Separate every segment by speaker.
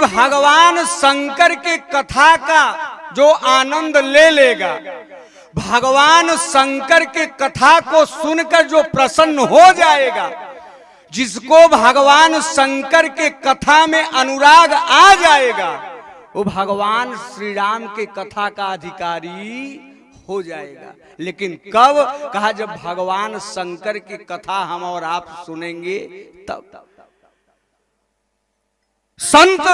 Speaker 1: भगवान शंकर के कथा का जो आनंद ले लेगा, भगवान शंकर के कथा को सुनकर जो प्रसन्न हो जाएगा, जिसको भगवान शंकर के कथा में अनुराग आ जाएगा, वो भगवान श्री राम के कथा का अधिकारी हो जाएगा। लेकिन कब? कहा जब भगवान शंकर की कथा हम और आप सुनेंगे तब। संत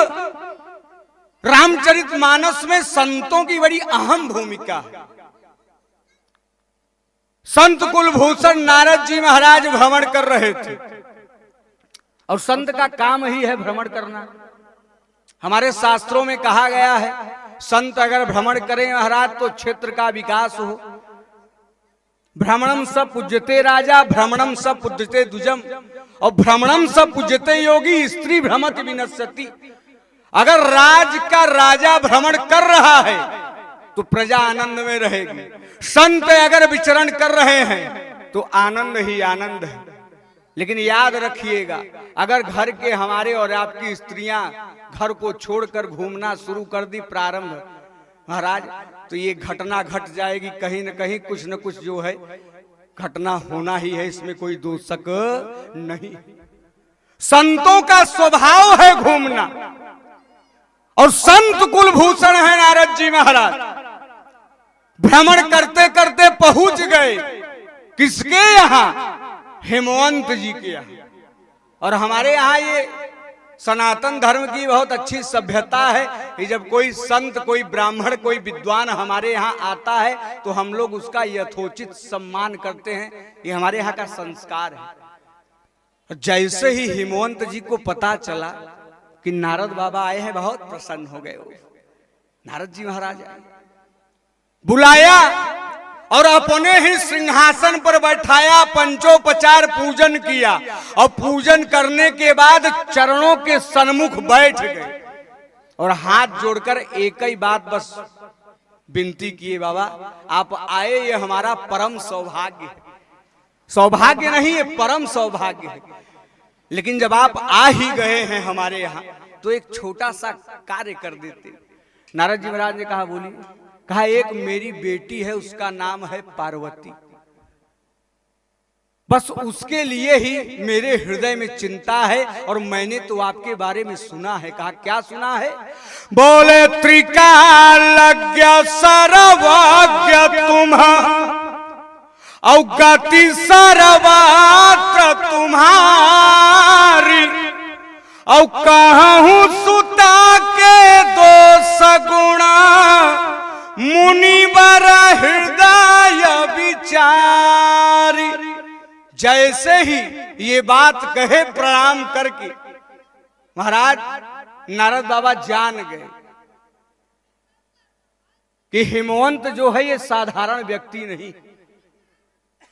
Speaker 1: रामचरितमानस में संतों की बड़ी अहम भूमिका है। संत कुलभूषण नारद जी महाराज भ्रमण कर रहे थे, और संत का काम ही है भ्रमण करना। हमारे शास्त्रों में कहा गया है, संत अगर भ्रमण करें महाराज तो क्षेत्र का विकास हो। भ्रमणम स पूज्यते राजा, भ्रमणम स पूज्यते द्विजम, और भ्रमणम स पूज्यते योगी, स्त्री भ्रमति विनश्यति। अगर राज का राजा भ्रमण कर रहा है तो प्रजा आनंद में रहेगी। संत अगर विचरण कर रहे हैं तो आनंद ही आनंद है। लेकिन याद रखिएगा, अगर घर के हमारे और आपकी स्त्रियां घर को छोड़कर घूमना शुरू कर दी प्रारंभ महाराज, तो ये घटना घट जाएगी। कहीं न कहीं कुछ न कुछ जो है घटना होना ही है, इसमें कोई दो शक नहीं। संतों का स्वभाव है घूमना, और संत कुलभूषण है नारद जी महाराज। भ्रमण करते करते पहुंच गए किसके यहां? हिमवंत जी के यहाँ। और हमारे यहाँ ये सनातन धर्म की बहुत अच्छी सभ्यता है कि जब कोई संत, कोई ब्राह्मण, कोई विद्वान हमारे यहाँ आता है तो हम लोग उसका यथोचित सम्मान करते हैं। ये हमारे यहाँ का संस्कार है। जैसे ही हिमवंत जी को पता चला कि नारद बाबा आए हैं, बहुत प्रसन्न हो गए। नारद जी महाराज आए, बुलाया और अपने ही सिंहासन पर बैठाया, पंचोपचार पूजन किया, और पूजन करने के बाद चरणों के सन्मुख बैठ गए और हाथ जोड़कर एक ही बात बस विनती किए, बाबा आप आए, ये हमारा परम सौभाग्य है। सौभाग्य नहीं, ये परम सौभाग्य है। लेकिन जब आप आ ही गए हैं हमारे यहाँ तो एक छोटा सा कार्य कर देते। नारद जी महाराज ने कहा, बोलिए। कहा, एक मेरी बेटी है, उसका नाम है पार्वती, बस उसके लिए ही मेरे हृदय में चिंता है, और मैंने तो आपके बारे में सुना है। कहा, क्या सुना है? बोले, त्रिकालज्ञ सर्वज्ञ तुम्हारा, और गति सर्वत्र तुम्हारी, और कहूं सुता के दो सगुणा, मुनिवर हृदय विचारी। जैसे ही ये बात कहे प्रणाम करके महाराज नारद बाबा जान गए कि हिमवंत जो है ये साधारण व्यक्ति नहीं,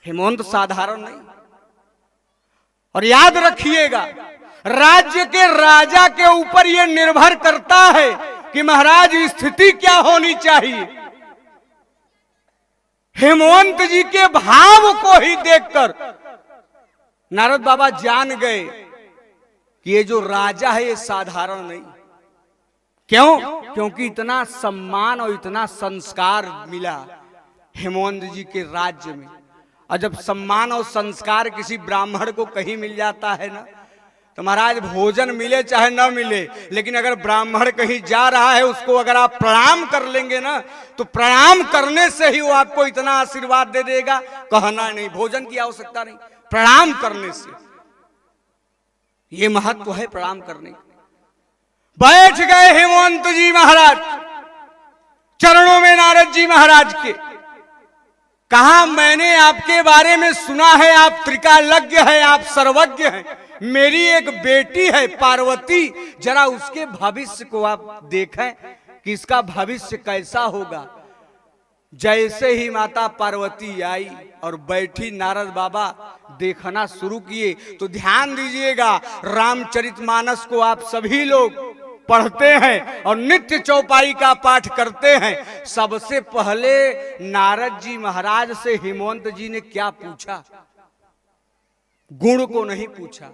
Speaker 1: हिमवंत साधारण नहीं। और याद रखिएगा, राज्य के राजा के ऊपर ये निर्भर करता है कि महाराज स्थिति क्या होनी चाहिए। हिमवंत जी के भाव को ही देखकर नारद बाबा जान गए कि ये जो राजा है ये साधारण नहीं। क्यों? क्योंकि इतना सम्मान और इतना संस्कार मिला हिमवंत जी के राज्य में। और जब सम्मान और संस्कार किसी ब्राह्मण को कहीं मिल जाता है ना, तो महाराज भोजन मिले चाहे न मिले, लेकिन अगर ब्राह्मण कहीं जा रहा है उसको अगर आप प्रणाम कर लेंगे ना, तो प्रणाम करने से ही वो आपको इतना आशीर्वाद दे देगा, कहना नहीं, भोजन की आवश्यकता नहीं, प्रणाम करने से। ये महत्व है प्रणाम करने का। बैठ गए हिमवंत जी महाराज चरणों में नारद जी महाराज के। कहा, मैंने आपके बारे में सुना है, आप त्रिकालज्ञ हैं, आप सर्वज्ञ हैं। मेरी एक बेटी है पार्वती, जरा उसके भविष्य को आप देखें कि इसका भविष्य कैसा होगा। जैसे ही माता पार्वती आई और बैठी, नारद बाबा देखना शुरू किए। तो ध्यान दीजिएगा, रामचरितमानस को आप सभी लोग पढ़ते हैं और नित्य चौपाई का पाठ करते हैं। सबसे पहले नारद जी महाराज से हिमवंत जी ने क्या पूछा? गुण को नहीं पूछा।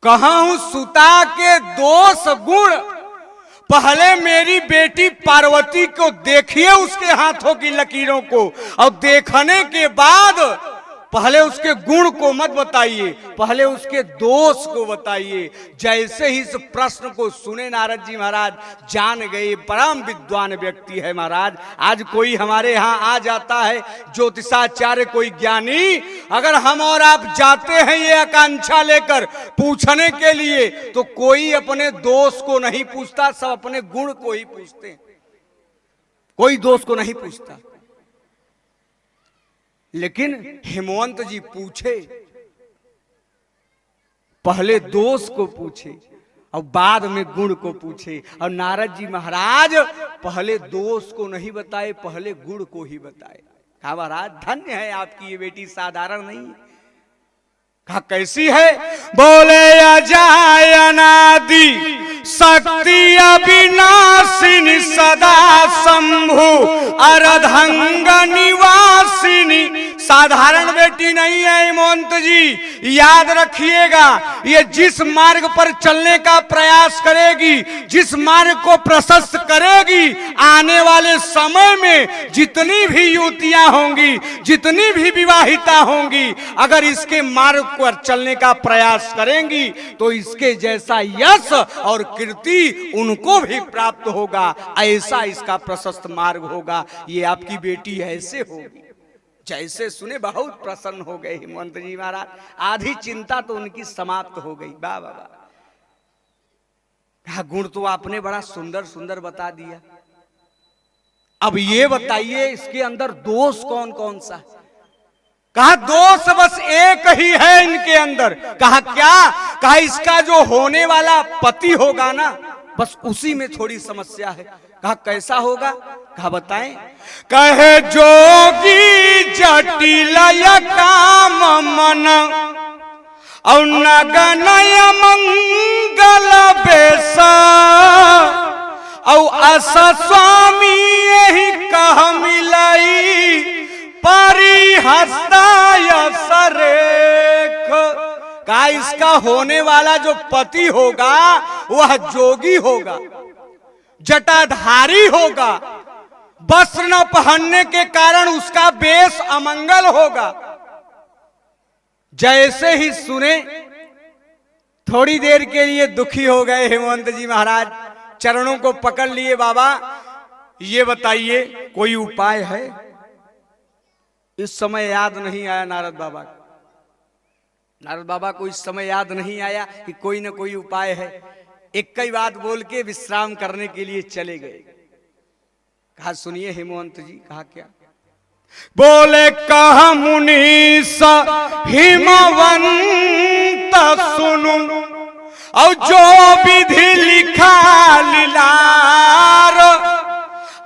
Speaker 1: कहूं सुता के दोष गुण, पहले मेरी बेटी पार्वती को देखिए, उसके हाथों की लकीरों को, और देखने के बाद पहले उसके गुण को मत बताइए, पहले उसके दोष को बताइए। जैसे ही इस प्रश्न को सुने नारद जी महाराज जान गए, परम विद्वान व्यक्ति है महाराज। आज कोई हमारे यहाँ आ जाता है ज्योतिषाचार्य, कोई ज्ञानी, अगर हम और आप जाते हैं ये आकांक्षा लेकर पूछने के लिए, तो कोई अपने दोष को नहीं पूछता, सब अपने गुण को ही पूछते हैं, कोई दोष को नहीं पूछता। लेकिन हिमवंत जी पूछे, पहले दोष को पूछे और बाद में गुण को पूछे। और नारद जी महाराज पहले दोष को नहीं बताए, पहले गुण को ही बताए। कहा महाराज धन्य है आपकी ये बेटी, साधारण नहीं है। कहा कैसी है? बोले अजाय अनादि शक्ति अविनाशिनी सदा शंभु अर्धंग निवासिनी। साधारण बेटी नहीं है हिमवंत जी, याद रखिएगा। ये जिस मार्ग पर चलने का प्रयास करेगी, जिस मार्ग को प्रशस्त करेगी, आने वाले समय में जितनी भी युवतियां होंगी, जितनी भी विवाहिता होंगी, अगर इसके मार्ग पर चलने का प्रयास करेंगी तो इसके जैसा यश और कीर्ति उनको भी प्राप्त होगा। ऐसा इसका प्रशस्त मार्ग होगा। ये आपकी बेटी ऐसे होगी। जैसे सुने बहुत प्रसन्न हो गए हिमवंत जी महाराज, आधी चिंता तो उनकी समाप्त हो गई। वाह वाह वाह। गुण तो आपने बड़ा सुंदर सुंदर बता दिया, अब ये बताइए इसके अंदर दोष कौन कौन सा है? कहा दोष बस एक ही है इनके अंदर। कहा क्या? कहा इसका जो होने वाला पति होगा ना, बस उसी में थोड़ी समस्या है। कहा कैसा होगा? कहा बताएं। कहे जोगी जटिल काम मन और नगनय मंगल बेस और अस स्वामी यही कह मिलाई परिहस्ताय सरेख। कहा इसका होने वाला जो पति होगा वह जोगी होगा, जटाधारी होगा, वस्त्र न पहनने के कारण उसका वेश अमंगल होगा। जैसे ही सुने थोड़ी देर के लिए दुखी हो गए हिमवंत जी महाराज, चरणों को पकड़ लिए। बाबा ये बताइए कोई उपाय है? इस समय याद नहीं आया नारद बाबा को। नारद बाबा को इस समय याद नहीं आया कि कोई ना कोई उपाय है। एक कई बात बोल के विश्राम करने के लिए चले गए। कहा सुनिए हिमवंत जी। कहा क्या? बोले कहा मुनीस हिमवंत सुनु और जो विधि लिखा लीलार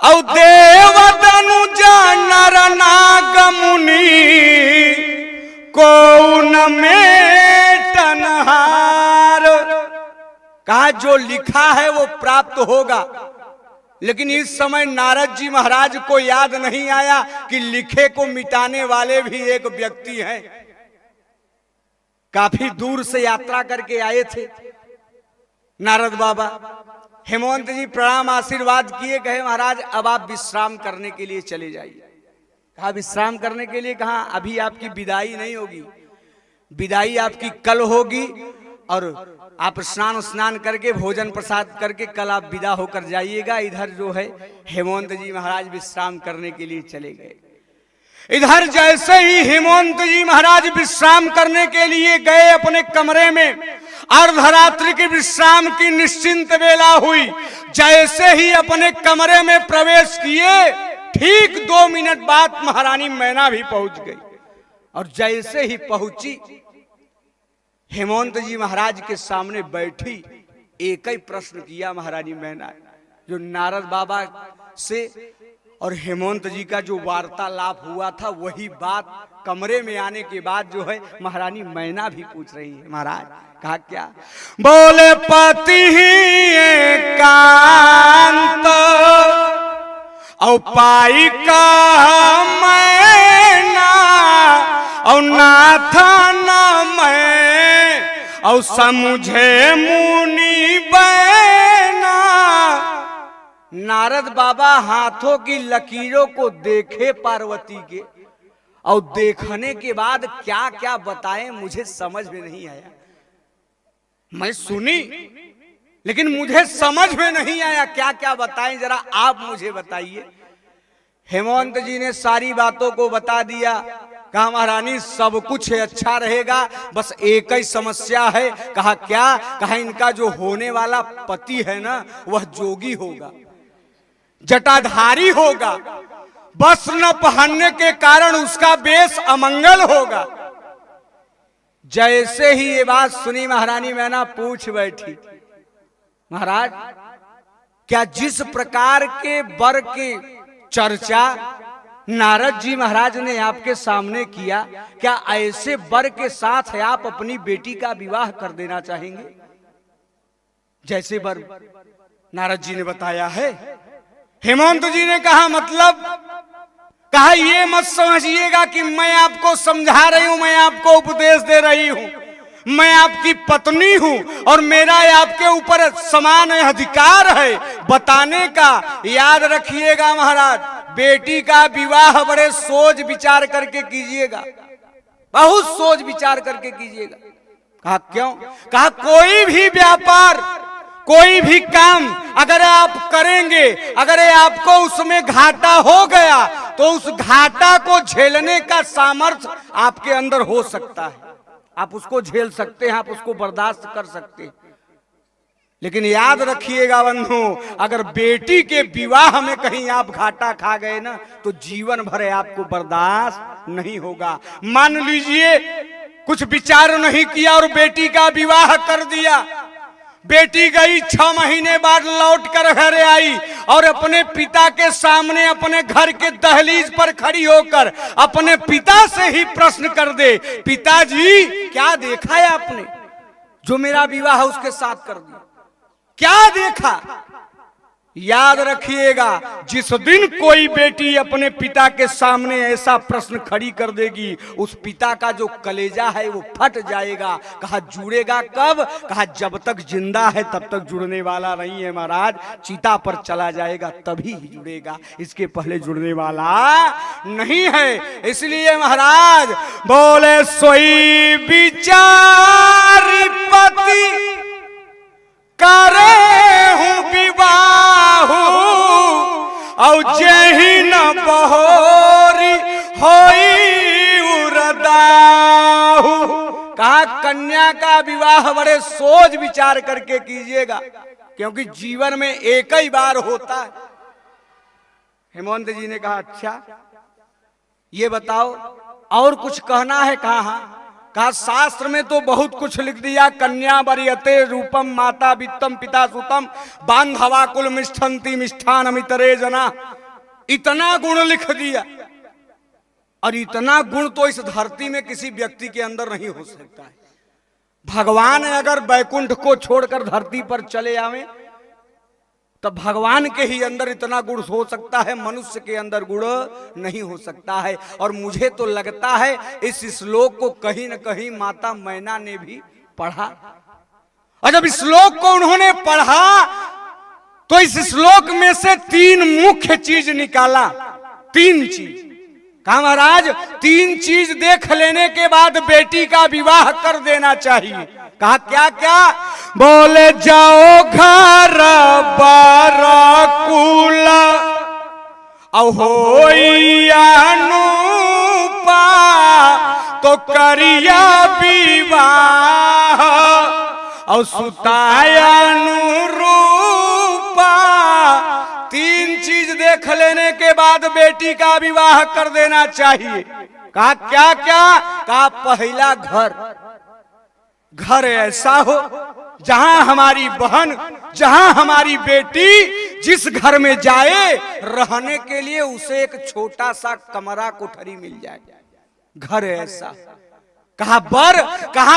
Speaker 1: और देवतनुज नर नाग मुनि कौन में तनहार। कहा जो लिखा है वो प्राप्त होगा, लेकिन इस समय नारद जी महाराज को याद नहीं आया कि लिखे को मिटाने वाले भी एक व्यक्ति हैं। काफी दूर से यात्रा करके आए थे नारद बाबा। हिमवंत जी प्रणाम आशीर्वाद किए, कहे महाराज अब आप विश्राम करने के लिए चले जाइए। कहा विश्राम करने के लिए? कहा अभी आपकी विदाई नहीं होगी, विदाई आपकी कल होगी और आप स्नान करके भोजन प्रसाद करके कल आप विदा होकर जाइएगा। इधर जो है हेमंत जी महाराज विश्राम करने के लिए चले गए। इधर जैसे ही हेमंत जी महाराज विश्राम करने के लिए गए अपने कमरे में, अर्धरात्रि की विश्राम की निश्चिंत वेला हुई। जैसे ही अपने कमरे में प्रवेश किए, ठीक 2 मिनट बाद महारानी मैना भी पहुंच गई। और जैसे ही पहुंची, हेमंत जी महाराज के सामने बैठी, एक ही प्रश्न किया महारानी मैना, जो नारद बाबा से और हेमंत जी का जो वार्तालाप हुआ था वही बात कमरे में आने के बाद जो है महारानी मैना भी पूछ रही है। महाराज कहा क्या? बोले पति एकांत और पाई का मैना और नाथा न मैं और समझे मुनि बैना। नारद बाबा हाथों की लकीरों को देखे पार्वती के, और देखने के बाद क्या क्या बताएं मुझे समझ में नहीं आया। मैं सुनी लेकिन मुझे समझ में नहीं आया क्या क्या बताएं, जरा आप मुझे बताइए। हेमंत जी ने सारी बातों को बता दिया। कहा महारानी सब कुछ अच्छा रहेगा, बस एक ही समस्या है। कहा क्या? कहा इनका जो होने वाला पति है ना वह जोगी होगा, जटाधारी होगा, वस्त्र न पहनने के कारण उसका वेश अमंगल होगा। जैसे ही ये बात सुनी महारानी मैना पूछ बैठी, महाराज क्या जिस प्रकार के वर की चर्चा नारद जी महाराज ने आपके सामने किया, क्या ऐसे वर के साथ आप अपनी बेटी का विवाह कर देना चाहेंगे? जैसे वर नारद जी ने बताया है। हेमंत जी ने कहा मतलब? कहा ये मत समझिएगा कि मैं आपको समझा रही हूं, मैं आपको उपदेश दे रही हूं। मैं आपकी पत्नी हूं और मेरा आपके ऊपर समान अधिकार है बताने का। याद रखिएगा महाराज, बेटी का विवाह बड़े सोच विचार करके कीजिएगा, बहुत सोच विचार करके कीजिएगा। कहा क्यों? कहा कोई भी व्यापार, कोई भी काम अगर आप करेंगे, अगर आपको उसमें घाटा हो गया तो उस घाटा को झेलने का सामर्थ्य आपके अंदर हो सकता है। आप उसको झेल सकते हैं, आप उसको बर्दाश्त कर सकते हैं। लेकिन याद रखिएगा बंधु, अगर बेटी के विवाह में कहीं आप घाटा खा गए ना तो जीवन भर आपको बर्दाश्त नहीं होगा। मान लीजिए कुछ विचार नहीं किया और बेटी का विवाह कर दिया। बेटी गई, 6 महीने बाद लौट कर घर आई और अपने पिता के सामने अपने घर के दहलीज पर खड़ी होकर अपने पिता से ही प्रश्न कर दे, पिताजी क्या देखा है आपने जो मेरा विवाह उसके साथ कर दिया? क्या देखा? याद रखिएगा, जिस दिन कोई बेटी अपने पिता के सामने ऐसा प्रश्न खड़ी कर देगी, उस पिता का जो कलेजा है वो फट जाएगा। कहा जुड़ेगा कब? कहा जब तक जिंदा है तब तक जुड़ने वाला नहीं है महाराज, चिता पर चला जाएगा तभी ही जुड़ेगा, इसके पहले जुड़ने वाला नहीं है। इसलिए महाराज बोले सोई विचारी पति करे हूँ विवाह और जही न बहोरी होई उरदाहु। कहा कन्या का विवाह बड़े सोच विचार करके कीजिएगा, क्योंकि जीवन में एक ही बार होता है। हेमंत जी ने कहा अच्छा ये बताओ और कुछ कहना है? कहा शास्त्र में तो बहुत कुछ लिख दिया, कन्या वरीयते रूपम माता वित्तम पिता सुतम बांधवा कुल मिष्ठंती मिष्ठान अमितरे जना। इतना गुण लिख दिया, और इतना गुण तो इस धरती में किसी व्यक्ति के अंदर नहीं हो सकता है। भगवान अगर बैकुंठ को छोड़कर धरती पर चले आवे तो भगवान के ही अंदर इतना गुण हो सकता है, मनुष्य के अंदर गुण नहीं हो सकता है। और मुझे तो लगता है इस श्लोक को कहीं न कहीं माता मैना ने भी पढ़ा, और जब इस श्लोक को उन्होंने पढ़ा तो इस श्लोक में से 3 मुख्य चीज निकाला। 3 चीज। कहा महाराज 3 चीज देख लेने के बाद बेटी का विवाह कर देना चाहिए। कहा क्या क्या? बोले जाओ घर बाराकुला अहोयानुपा तो करिया विवाह और सुतायानुरूपा। 3 चीज देख लेने के बाद बेटी का विवाह कर देना चाहिए। कहा क्या क्या? कहा पहला घर ऐसा हो जहां हमारी बहन, जहां हमारी बेटी जिस घर में जाए रहने के लिए उसे एक छोटा सा कमरा कोठरी मिल जाए। घर ऐसा। कहा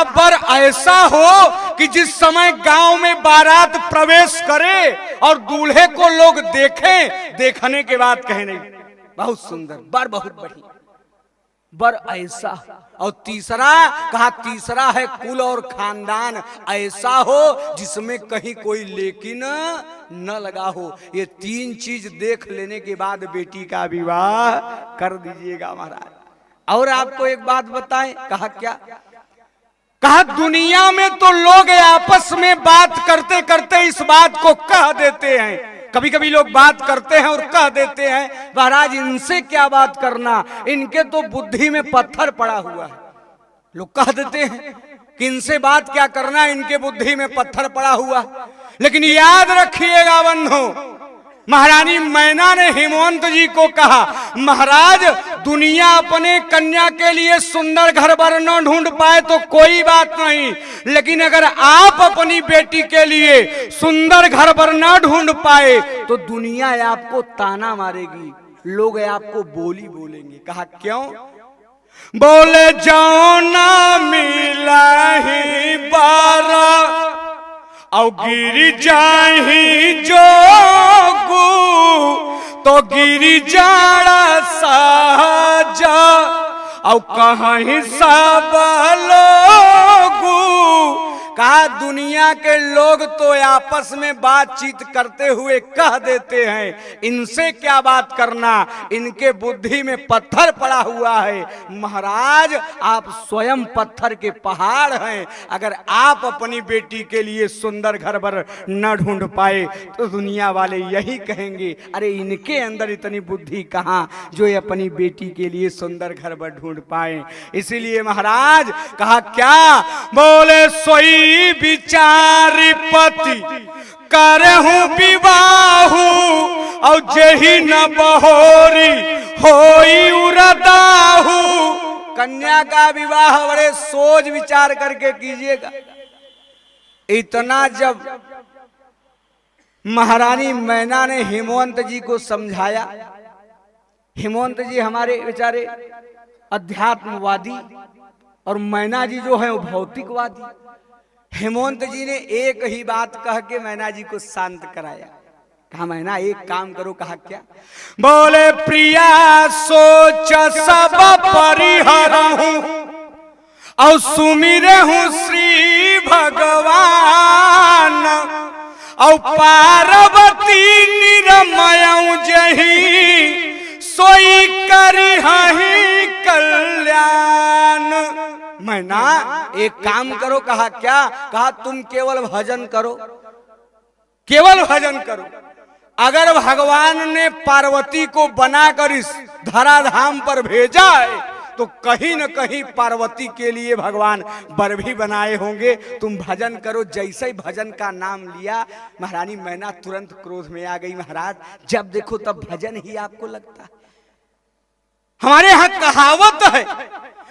Speaker 1: बर ऐसा हो कि जिस समय गांव में बारात प्रवेश करे और दूल्हे को लोग देखें, देखने के बाद कहे नहीं बहुत सुंदर, बर बहुत बढ़िया। बर ऐसा, और तीसरा कहा तीसरा है कुल और खानदान ऐसा हो जिसमें कहीं कोई लेकिन न लगा हो। ये तीन चीज देख लेने के बाद बेटी का विवाह कर दीजिएगा महाराज। और आपको एक बात बताएं, कहा क्या, कहा दुनिया में तो लोग आपस में बात करते करते इस बात को कह देते हैं, कभी कभी लोग बात करते हैं और कह देते हैं महाराज इनसे क्या बात करना, इनके तो बुद्धि में पत्थर पड़ा हुआ है। लोग कह देते हैं कि इनसे बात क्या करना, इनके बुद्धि में पत्थर पड़ा हुआ। लेकिन याद रखिएगा बंधु, महारानी मैना ने हिमवंत जी को कहा महाराज दुनिया अपने कन्या के लिए सुंदर घर बर न ढूंढ पाए तो कोई बात नहीं, लेकिन अगर आप अपनी बेटी के लिए सुंदर घर बर न ढूंढ पाए तो दुनिया आपको ताना मारेगी, लोग आपको बोली बोलेंगे। कहा क्यों, बोले जाओ ना मिला ही बारा और गिर जाही जोगू तो गिर जाड़ा साजा और कहीं सब लोगू। कहा दुनिया के लोग तो आपस में बातचीत करते हुए कह देते हैं इनसे क्या बात करना, इनके बुद्धि में पत्थर पड़ा हुआ है। महाराज आप स्वयं पत्थर के पहाड़ हैं, अगर आप अपनी बेटी के लिए सुंदर घर बर न ढूंढ पाए तो दुनिया वाले यही कहेंगे अरे इनके अंदर इतनी बुद्धि कहाँ जो ये अपनी बेटी के लिए सुंदर घर बर ढूंढ पाए। इसीलिए महाराज कहा क्या, बोले सोई विचारी पति करहूं विवाहू और जही न बहोरी होई उरदाहू। कन्या का विवाह बड़े सोच विचार करके कीजिएगा। इतना जब महारानी मैना ने हिमवंत जी को समझाया, हिमवंत जी हमारे बेचारे अध्यात्मवादी और मैना जी जो है वो भौतिकवादी। हेमंत जी ने एक ही बात कह के मैना जी को शांत कराया। कहा मैना एक काम करो। कहा क्या, बोले प्रिया सोच सब परिहरहूं और सुमिरहूं श्री भगवान और पार्वती निरमयऊ जही सोई करिहहि कल्याण। मैना एक काम करो। कहा क्या, कहा तुम केवल भजन करो, केवल भजन करो। अगर भगवान ने पार्वती को बनाकर इस धराधाम पर भेजा है तो कहीं न कहीं पार्वती के लिए भगवान वर भी बनाए होंगे। तुम भजन करो। जैसे ही भजन का नाम लिया महारानी मैना तुरंत क्रोध में आ गई। महाराज जब देखो तब भजन ही आपको लगता है। हमारे यहाँ कहावत है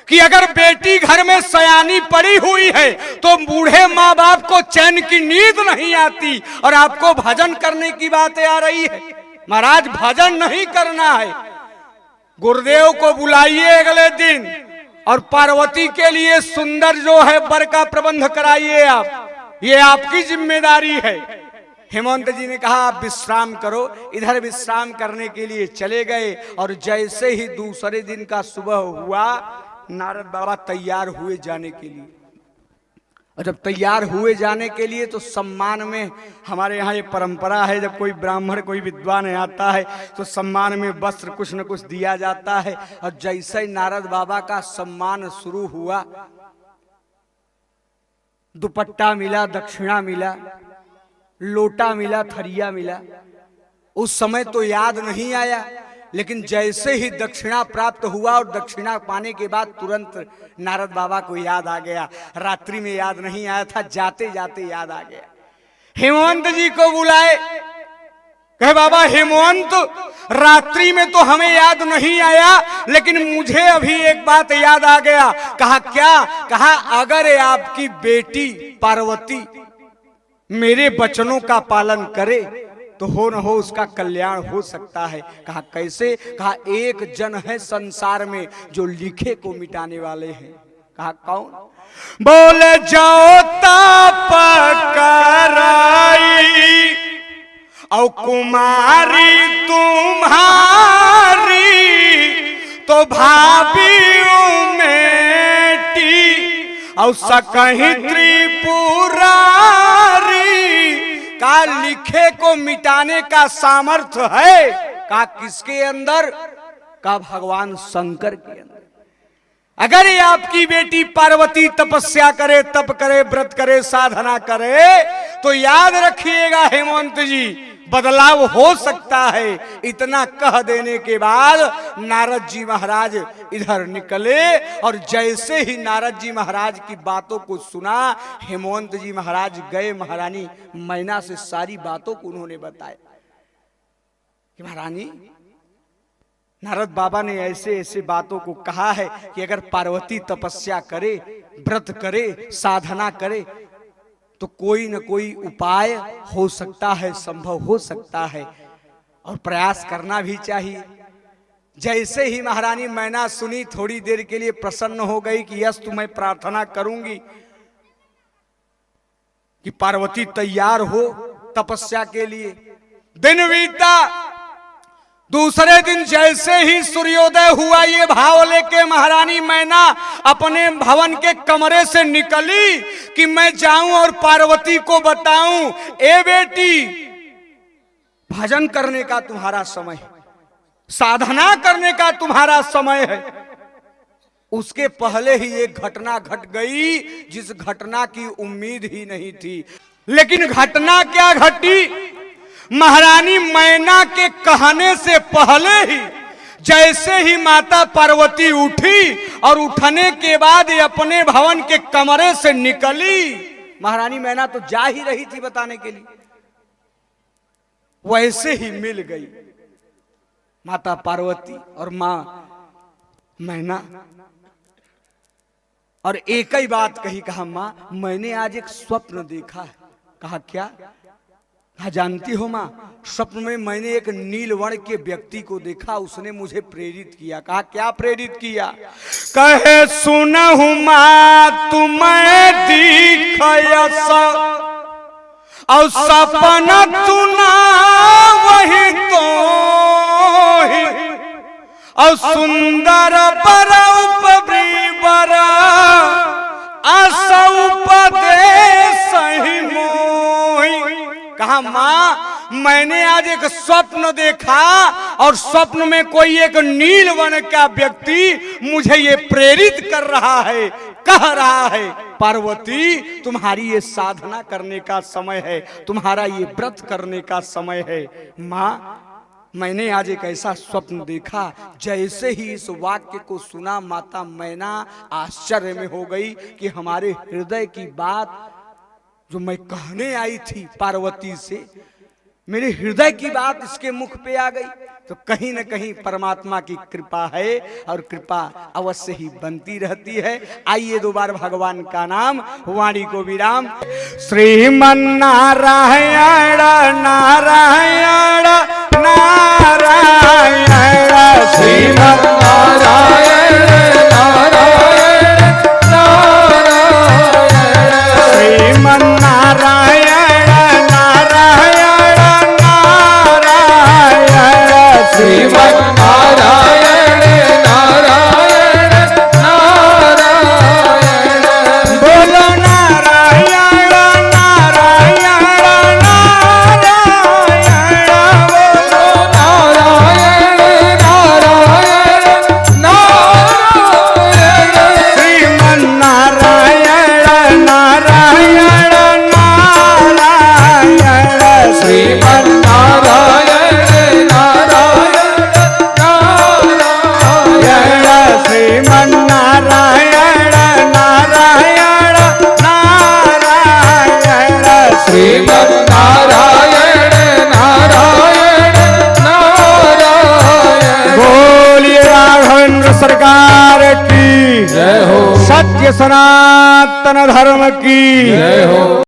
Speaker 1: कि अगर बेटी घर में सयानी पड़ी हुई है तो बूढ़े माँ बाप को चैन की नींद नहीं आती, और आपको भजन करने की बातें आ रही है। महाराज भजन नहीं करना है, गुरुदेव को बुलाइए अगले दिन और पार्वती के लिए सुंदर जो है वर का प्रबंध कराइए आप, ये आपकी जिम्मेदारी है। हेमंत जी ने कहा आप विश्राम करो। इधर विश्राम करने के लिए चले गए और जैसे ही दूसरे दिन का सुबह हुआ नारद बाबा तैयार हुए जाने के लिए। और जब तैयार हुए जाने के लिए तो सम्मान में हमारे यहाँ ये परंपरा है, जब कोई ब्राह्मण कोई विद्वान आता है तो सम्मान में वस्त्र कुछ न कुछ दिया जाता है। और जैसे ही नारद बाबा का सम्मान शुरू हुआ, दुपट्टा मिला, दक्षिणा मिला, लोटा मिला, थरिया मिला। उस समय तो याद नहीं आया, लेकिन जैसे ही दक्षिणा प्राप्त हुआ और दक्षिणा पाने के बाद तुरंत नारद बाबा को याद आ गया। रात्रि में याद नहीं आया था, जाते जाते याद आ गया। हेमंत जी को बुलाए, कहे बाबा हेमंत रात्रि में तो हमें याद नहीं आया, लेकिन मुझे अभी एक बात याद आ गया। कहा क्या, कहा अगर आपकी बेटी पार्वती मेरे वचनों का पालन करे तो हो न हो उसका कल्याण हो सकता है। कहा कैसे, कहा एक जन है संसार में जो लिखे को मिटाने वाले हैं। कहा कौन, बोले जाओ ताप कराई और कुमारी तुम्हारी तो भाभी उमेटी और सकहीं त्रिपुरारी। का लिखे को मिटाने का सामर्थ्य है का किसके अंदर? का भगवान शंकर के अंदर। अगर ये आपकी बेटी पार्वती तपस्या करे, तप करे, व्रत करे, साधना करे, तो याद रखिएगा हेमंत जी, बदलाव हो सकता है। इतना कह देने के बाद नारद जी महाराज इधर निकले और जैसे ही नारद जी महाराज की बातों को सुना, हेमंत जी महाराज गए महारानी मैना से सारी बातों को उन्होंने बताया कि महारानी, नारद बाबा ने ऐसे ऐसे बातों को कहा है कि अगर पार्वती तपस्या करे, व्रत करे, साधना करे तो कोई न कोई उपाय हो सकता है, संभव हो सकता है और प्रयास करना भी चाहिए। जैसे ही महारानी मैना सुनी, थोड़ी देर के लिए प्रसन्न हो गई कि यस तुम्हें प्रार्थना करूंगी कि पार्वती तैयार हो तपस्या के लिए। दिन बीता, दूसरे दिन जैसे ही सूर्योदय हुआ, ये भाव लेके महारानी मैना अपने भवन के कमरे से निकली कि मैं जाऊं और पार्वती को बताऊं, ए बेटी, भजन करने का तुम्हारा समय है, साधना करने का तुम्हारा समय है। उसके पहले ही एक घटना घट गई जिस घटना की उम्मीद ही नहीं थी। लेकिन घटना क्या घटी? महारानी मैना के कहने से पहले ही जैसे ही माता पार्वती उठी और उठने के बाद अपने भवन के कमरे से निकली, महारानी मैना तो जा ही रही थी बताने के लिए, वैसे ही मिल गई माता पार्वती और मां मैना और एक ही बात कही, कहा मां मैंने आज एक स्वप्न देखा है। कहा क्या? हाँ जानती हो मां, स्वप्न में मैंने एक नीलवर्ण के व्यक्ति को देखा, उसने मुझे प्रेरित किया। कहा क्या प्रेरित किया? कहे सुनहु मां तुम्हें दिखयस और सपना तुना वही तो ही और सुंदर पर उपब्रीवर असउपदेश ही मोहि। कहा मां मैंने आज एक स्वप्न देखा और स्वप्न में कोई एक नीलवर्ण का व्यक्ति मुझे ये प्रेरित कर रहा है, कह रहा है पार्वती तुम्हारी ये साधना करने का समय है, तुम्हारा ये व्रत करने का समय है। मां मैंने आज एक ऐसा स्वप्न देखा। जैसे ही इस वाक्य को सुना, माता मैना आश्चर्य में हो गई कि हमारे हृदय की बात जो मैं कहने आई थी पार्वती से, मेरे हृदय की बात इसके मुख पे आ गई। तो कहीं न कहीं परमात्मा की कृपा है और कृपा अवश्य ही बनती रहती है। आइए दो बार भगवान का नाम वाणी को विराम। श्रीमन नारायण नारायण नारायण, श्रीमन नारायण नारायण नारायण, श्रीमन नारायण नारायण नारायण, श्रीमन नारायण नारायण नारायण। बोलो नारायण नारायण नारायण, बोलो नारायण नारायण नारायण, श्रीमन नारायण नारायण नारायण, श्रीमन नारायण नारायण नारायण, श्रीमन नारायण नारायण नारायण, श्रीमन नारायण नारायण नारायण। बोलिए राघवेंद्र सरकार की जय हो, सत्य सनातन धर्म की जय हो।